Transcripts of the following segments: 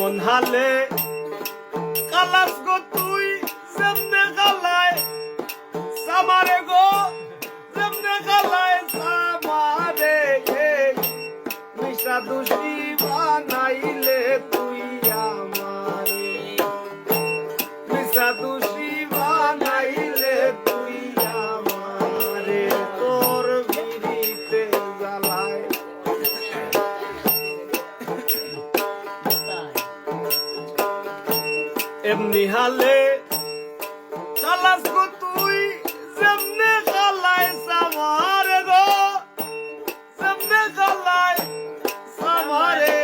এমন হালে কালাস গো তুই যেমনে গালায় সামারে গো যেমনে গালায় সামারে মিশা দুষি বানাইলে তুই আমারে মিশা দুষি বানাইলে তুই আমারে তোর বিড়িতে জ্বালায় এমনি হালে কালাস গো তুই যেমনে গালায় সামারে গো যেমনে গালায় সামারে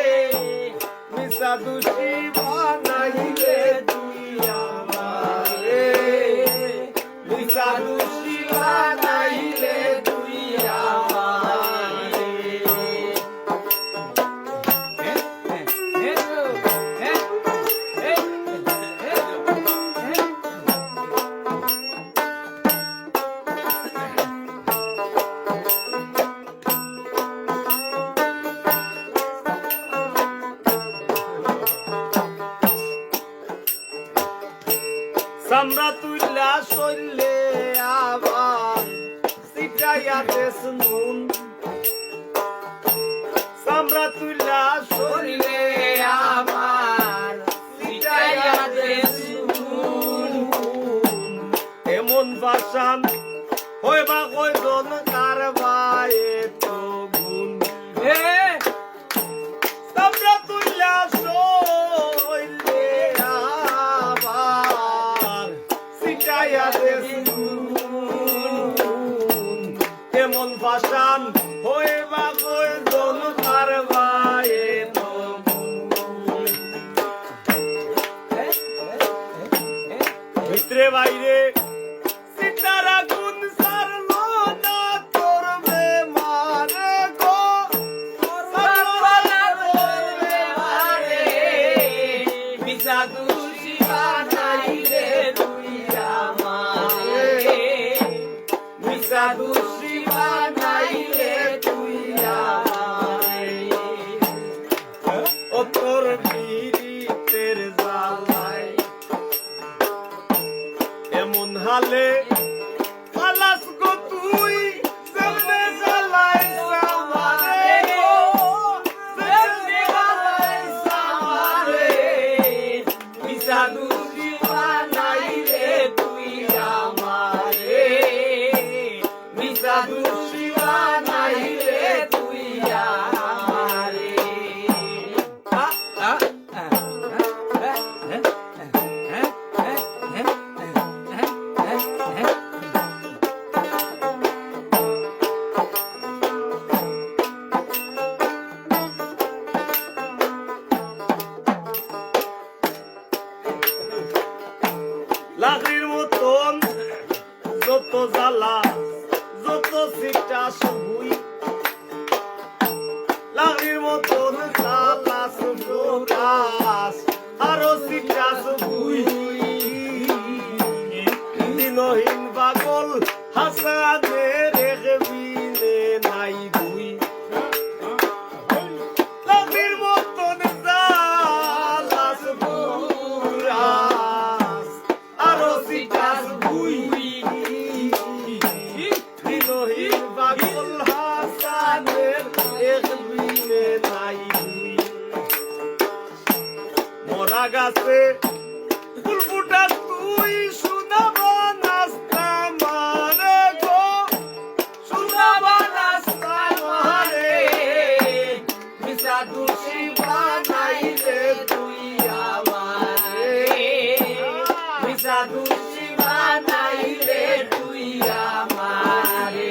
মিশা দুষি বানাইলে তুই আমারে মিশা দুষি বানাইলে তুই আমারে সামরা তুইলা সইলে আবার সিটাইয়া দেশ নুন সামরা তুইলা সইলে আবার সিটাইয়া দেশ নুন এমন বাসান হইবা কয়জন কার বায়ে তো গুণ সামরা তুইলা সইলে আবার সিটাইয়া দেশ নুন এমন বাসান হইবা কয়জন কার বায়ে তো গুণ ভিতরে বাইরে সিতারা গুণ সারলো না তোর বেমারে গো সারলো না তোর বেমারে মিশা দুষি বানাইলে তুই আমারে মিশা দুষি বানাইলে তুই আমারে ও তোর পীড়িতের জ্বালায় এমন হালে কালাস গো তুই যেমনে জ্বালায় সামারে গো যেমনে জ্বালায় সামারে মিশা দুষি বানাইলে তুই আমারে মিশা দুষি বানাইলে তুই আমারে লাকড়ির মতন যত জ্বালা যত সিটা শুই লাকড়ির মতন জ্বালা সুরাস আরো সিটা শুই দিনহীন পাগল হাসানে রেখবিনে নাই দুই লাকড়ির মতন জ্বালা সুরাস আরো সিটাস বুই দিনহীন পাগল হাসানের একবিনে নাই দুই মরা গাছে ফুল ফুটা তুই শুনাবা নাস্তা মারে গো শুনাবা নাস্তা মারে মিশা দুষি বানাইলে তুই আমারে মিশা দুষি বানাইলে তুই আমারে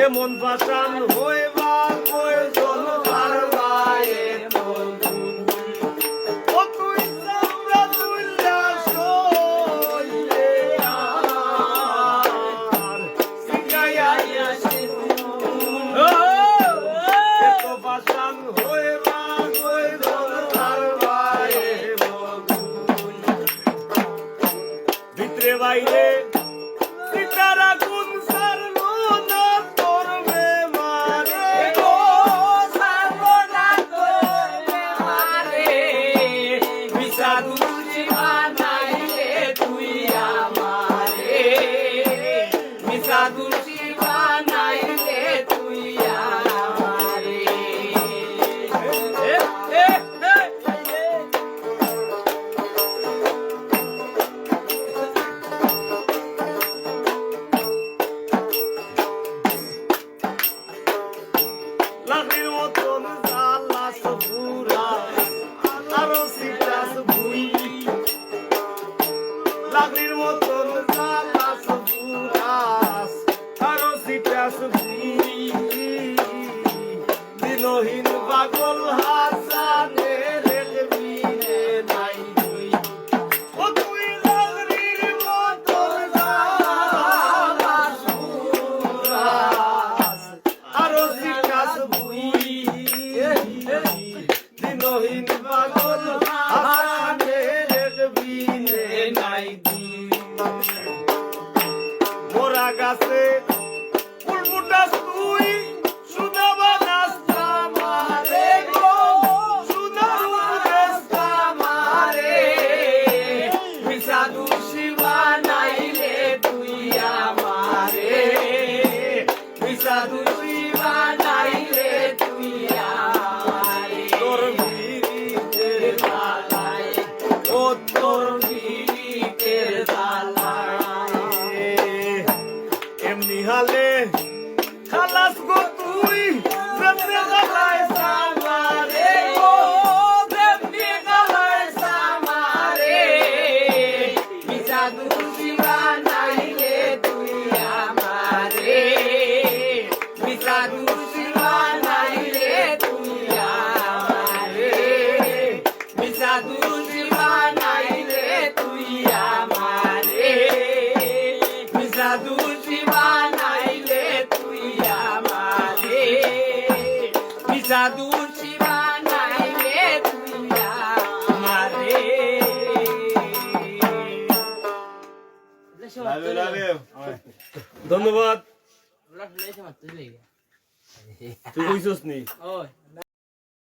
এমন পাশান হইবার প্রয়োজন কারবারে বন্ধু ও তুই সামরা তুইলা সইলে আর সিগাইয়া আসে এত পাশান হইবার প্রয়োজন কারবারে বন্ধু ভিতরে বাইরে সিতারা গুণ সারলো না তোর বেমারে গো সারলো না তোর বেমারে বিষাদু জীবানাইলে তুই আমারে বিষাদু জীবানাইলে তুই আমারে লাখির মতন জালাস পুরা আরো সিটাস ভুই লাখির মতন জালাস পুরা আরো সিটাস ভুই দিনহীন পাগল হাসানে রেখবি রে নাই তুই ও তুই লাখির মতন জালাস পুরা আরো সিটাস ভুই দিনহীন পাগল হাসানে রেখবি রে নাই তুই মোরা গাছে ফুল ফুটাস তুই সুদাবা নাস্তা মারে গো সুদার নাস্তা মারে বিষাদু শিবা নাইলে তুই আমারে বিষাদু শিবা নাইলে তুই আমারে তোর বিরিতের দালায় ও তোর বিরিতের দালায় এমনি হালে খালাস গো তুই যেমনি গালায় সামারে গো যেমনি গালায় সামারে বিষাদু শিবা নাইলে তুই আমারে বিষাদু শিবা নাইলে তুই আমারে বিষাদু শিবা নাইলে তুই আমারে বিষাদু শিবা নাইলে তুই আমারে বিষাদু শিবা নাইলে তুই আমারে ধন্যবাদ তুই কইছস নি